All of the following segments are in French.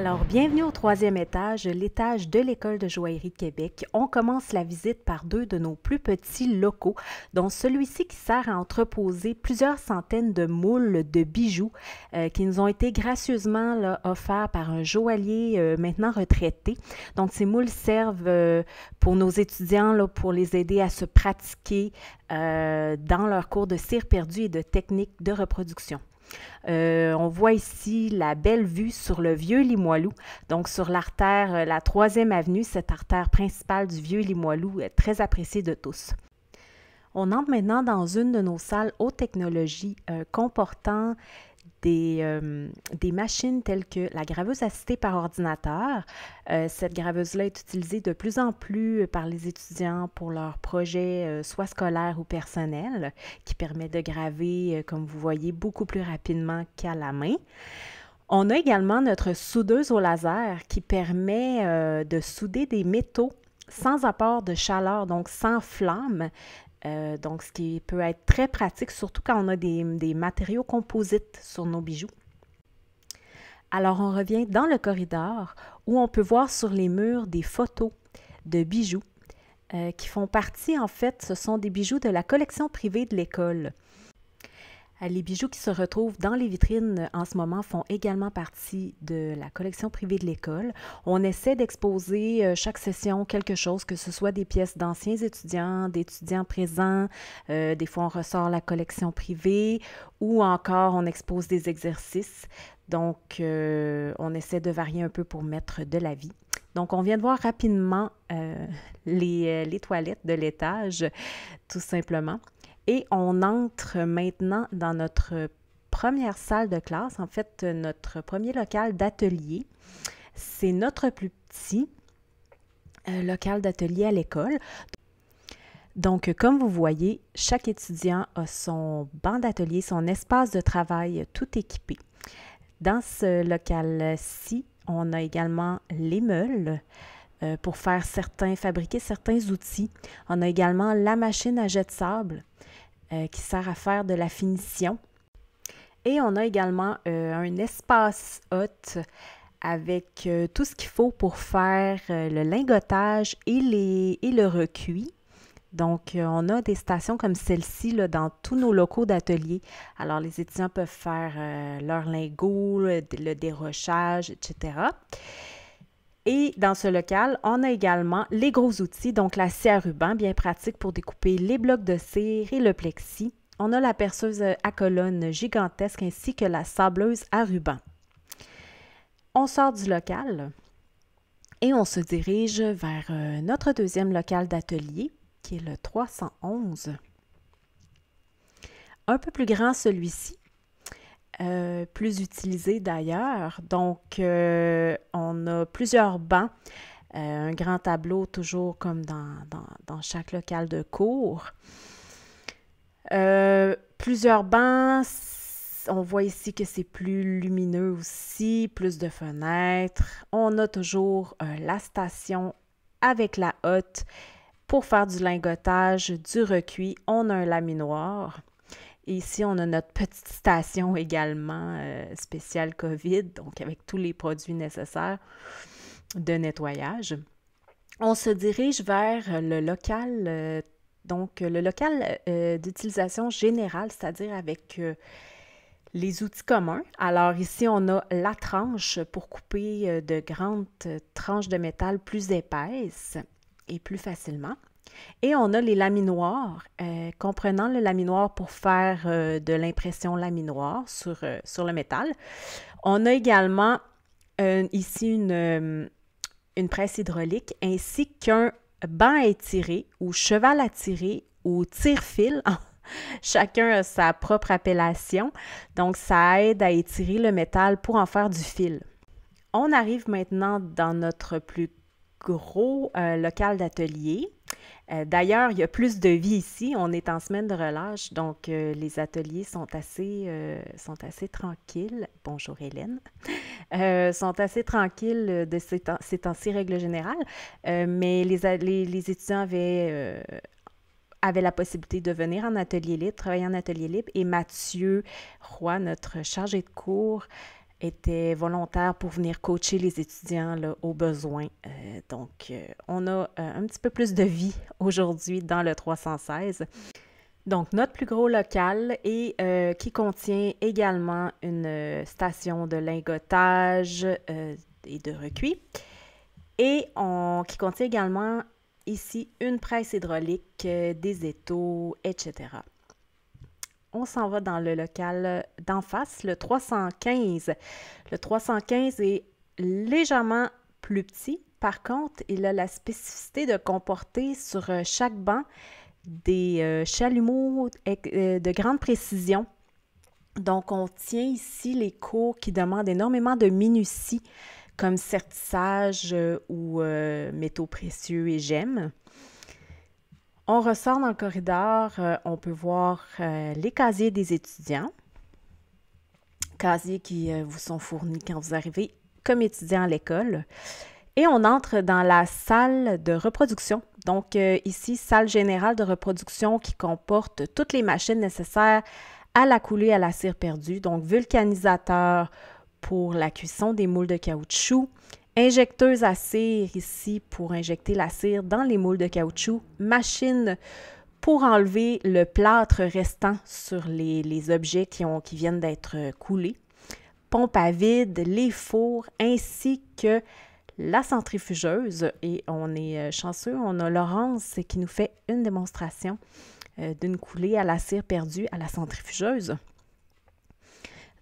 Alors, bienvenue au troisième étage, l'étage de l'École de joaillerie de Québec. On commence la visite par deux de nos plus petits locaux, dont celui-ci qui sert à entreposer plusieurs centaines de moules de bijoux qui nous ont été gracieusement offerts par un joaillier maintenant retraité. Donc, ces moules servent pour nos étudiants, pour les aider à se pratiquer dans leur cours de cire perdue et de techniques de reproduction. On voit ici la belle vue sur le vieux Limoilou, donc sur l'artère, la 3e avenue, cette artère principale du vieux Limoilou, très appréciée de tous. On entre maintenant dans une de nos salles haute technologie comportant des machines telles que la graveuse assistée par ordinateur. Cette graveuse-là est utilisée de plus en plus par les étudiants pour leurs projets, soit scolaires ou personnels, qui permet de graver, comme vous voyez, beaucoup plus rapidement qu'à la main. On a également notre soudeuse au laser qui permet de souder des métaux sans apport de chaleur, donc sans flamme. Donc, ce qui peut être très pratique, surtout quand on a des matériaux composites sur nos bijoux. Alors, on revient dans le corridor où on peut voir sur les murs des photos de bijoux qui font partie, en fait, ce sont des bijoux de la collection privée de l'école. Les bijoux qui se retrouvent dans les vitrines en ce moment font également partie de la collection privée de l'école. On essaie d'exposer chaque session quelque chose, que ce soit des pièces d'anciens étudiants, d'étudiants présents. Des fois, on ressort la collection privée ou encore on expose des exercices. Donc, on essaie de varier un peu pour mettre de la vie. Donc, on vient de voir rapidement les toilettes de l'étage, tout simplement. Et on entre maintenant dans notre première salle de classe, en fait, notre premier local d'atelier. C'est notre plus petit local d'atelier à l'école. Donc, comme vous voyez, chaque étudiant a son banc d'atelier, son espace de travail tout équipé. Dans ce local-ci, on a également les meules pour fabriquer certains outils. On a également la machine à jet de sable qui sert à faire de la finition. Et on a également un espace haute avec tout ce qu'il faut pour faire le lingotage et le recuit. Donc, on a des stations comme celle-ci dans tous nos locaux d'atelier. Alors, les étudiants peuvent faire leur lingot, le dérochage, etc. Et dans ce local, on a également les gros outils, donc la scie à ruban, bien pratique pour découper les blocs de cire et le plexi. On a la perceuse à colonne gigantesque ainsi que la sableuse à ruban. On sort du local et on se dirige vers notre deuxième local d'atelier, qui est le 311. Un peu plus grand celui-ci. Plus utilisé d'ailleurs. Donc, on a plusieurs bancs, un grand tableau toujours comme dans chaque local de cours. Plusieurs bancs, on voit ici que c'est plus lumineux aussi, plus de fenêtres. On a toujours la station avec la hotte pour faire du lingotage, du recuit. On a un laminoir. Et ici, on a notre petite station également spéciale COVID, donc avec tous les produits nécessaires de nettoyage. On se dirige vers le local, d'utilisation générale, c'est-à-dire avec les outils communs. Alors ici, on a la tranche pour couper de grandes tranches de métal plus épaisses et plus facilement. Et on a les laminoirs, comprenant le laminoir pour faire de l'impression laminoir sur le métal. On a également ici une presse hydraulique ainsi qu'un banc à étirer ou cheval à tirer ou tire-fil. Chacun a sa propre appellation. Donc, ça aide à étirer le métal pour en faire du fil. On arrive maintenant dans notre plus gros local d'atelier. D'ailleurs, il y a plus de vie ici. On est en semaine de relâche, donc les ateliers sont assez tranquilles. Bonjour Hélène. Sont assez tranquilles de ces temps-ci, règle générale, mais les étudiants avaient la possibilité de venir en atelier libre, travailler en atelier libre, et Mathieu Roy, notre chargé de cours, étaient volontaires pour venir coacher les étudiants là, aux besoins. On a un petit peu plus de vie aujourd'hui dans le 316. Donc, notre plus gros local et qui contient également une station de lingotage et de recuit et qui contient également ici une presse hydraulique, des étaux, etc. On s'en va dans le local d'en face, le 315. Le 315 est légèrement plus petit. Par contre, il a la spécificité de comporter sur chaque banc des chalumeaux de grande précision. Donc, on tient ici les cours qui demandent énormément de minutie, comme sertissage ou métaux précieux et gemmes. On ressort dans le corridor, on peut voir les casiers des étudiants, casiers qui vous sont fournis quand vous arrivez comme étudiant à l'école. Et on entre dans la salle de reproduction. Donc ici, salle générale de reproduction qui comporte toutes les machines nécessaires à la coulée à la cire perdue. Donc vulcanisateur pour la cuisson des moules de caoutchouc, injecteuse à cire ici pour injecter la cire dans les moules de caoutchouc, machine pour enlever le plâtre restant sur les objets qui viennent d'être coulés, pompe à vide, les fours ainsi que la centrifugeuse. Et on est chanceux, on a Laurence qui nous fait une démonstration d'une coulée à la cire perdue à la centrifugeuse.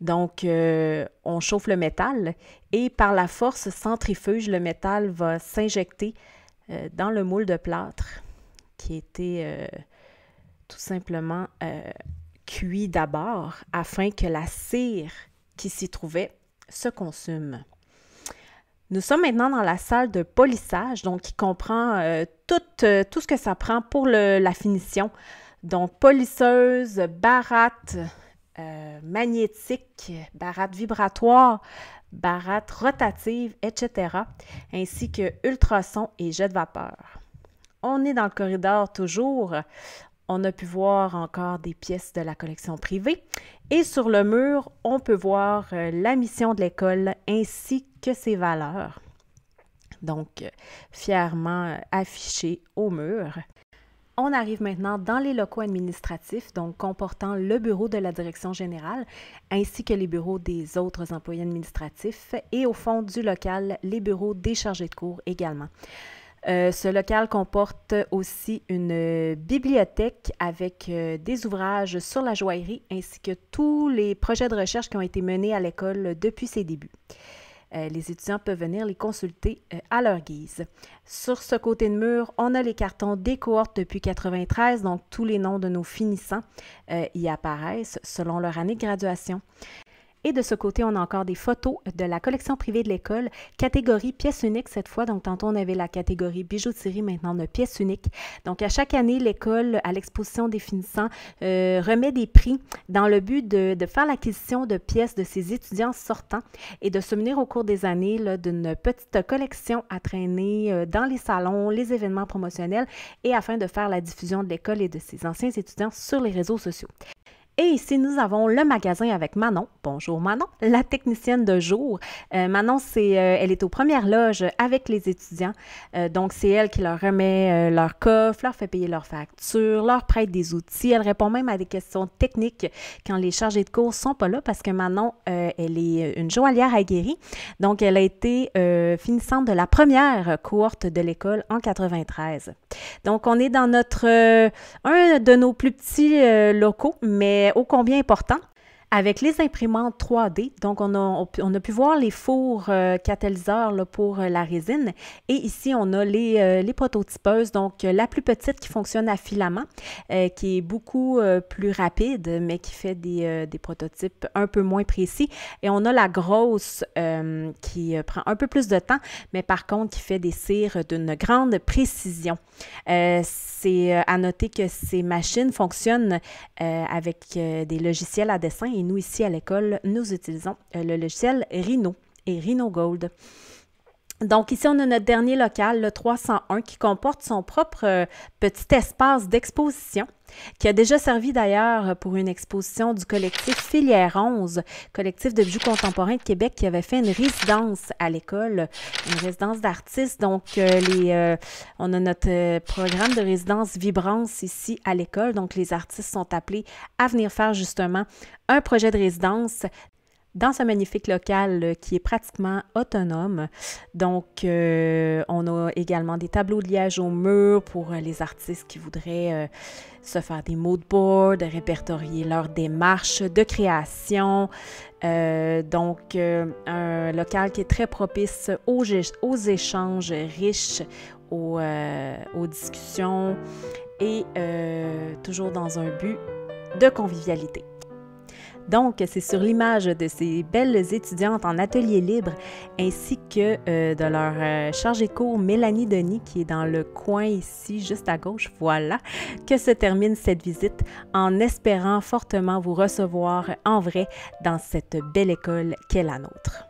Donc, on chauffe le métal et par la force centrifuge, le métal va s'injecter dans le moule de plâtre qui était tout simplement cuit d'abord afin que la cire qui s'y trouvait se consume. Nous sommes maintenant dans la salle de polissage, donc qui comprend tout ce que ça prend pour la finition. Donc, polisseuse, baratte, magnétique, baratte vibratoire, baratte rotative, etc., ainsi que ultrasons et jet de vapeur. On est dans le corridor toujours. On a pu voir encore des pièces de la collection privée. Et sur le mur, on peut voir la mission de l'école ainsi que ses valeurs. Donc, fièrement affichées au mur. On arrive maintenant dans les locaux administratifs, donc comportant le bureau de la direction générale, ainsi que les bureaux des autres employés administratifs, et au fond du local, les bureaux des chargés de cours également. Ce local comporte aussi une bibliothèque avec des ouvrages sur la joaillerie, ainsi que tous les projets de recherche qui ont été menés à l'école depuis ses débuts. Les étudiants peuvent venir les consulter à leur guise. Sur ce côté de mur, on a les cartons des cohortes depuis 1993, donc tous les noms de nos finissants y apparaissent selon leur année de graduation. Et de ce côté, on a encore des photos de la collection privée de l'école, catégorie pièces uniques cette fois. Donc, tantôt, on avait la catégorie bijouterie, maintenant on a pièces uniques. Donc, à chaque année, l'école, à l'exposition des finissants, remet des prix dans le but de faire l'acquisition de pièces de ses étudiants sortants et de se munir au cours des années d'une petite collection à traîner dans les salons, les événements promotionnels et afin de faire la diffusion de l'école et de ses anciens étudiants sur les réseaux sociaux. Et ici, nous avons le magasin avec Manon. Bonjour Manon, la technicienne de jour. Manon, elle est aux premières loges avec les étudiants. Donc, c'est elle qui leur remet leur coffre, leur fait payer leurs factures, leur prête des outils. Elle répond même à des questions techniques quand les chargés de cours ne sont pas là parce que Manon, elle est une joaillière aguerrie. Donc, elle a été finissante de la première cohorte de l'école en 1993. Donc, on est dans un de nos plus petits locaux, mais ô combien important, avec les imprimantes 3D. Donc, on a pu voir les fours catalyseurs là, pour la résine. Et ici, on a les prototypeuses, donc la plus petite qui fonctionne à filament, qui est beaucoup plus rapide, mais qui fait des prototypes un peu moins précis. Et on a la grosse qui prend un peu plus de temps, mais par contre, qui fait des cires d'une grande précision. C'est à noter que ces machines fonctionnent avec des logiciels à dessin et nous, ici à l'école, nous utilisons le logiciel Rhino et Rhino Gold. Donc ici, on a notre dernier local, le 301, qui comporte son propre petit espace d'exposition, qui a déjà servi d'ailleurs pour une exposition du collectif Filière 11, collectif de bijoux contemporains de Québec, qui avait fait une résidence à l'école, une résidence d'artistes. Donc, on a notre programme de résidence Vibrance ici à l'école. Donc, les artistes sont appelés à venir faire justement un projet de résidence dans ce magnifique local qui est pratiquement autonome. Donc, on a également des tableaux de liège au mur pour les artistes qui voudraient se faire des mood boards, répertorier leur démarche de création. Donc, un local qui est très propice aux échanges riches, aux discussions et toujours dans un but de convivialité. Donc, c'est sur l'image de ces belles étudiantes en atelier libre ainsi que de leur chargée de cours Mélanie Denis qui est dans le coin ici, juste à gauche, voilà, que se termine cette visite en espérant fortement vous recevoir en vrai dans cette belle école qu'est la nôtre.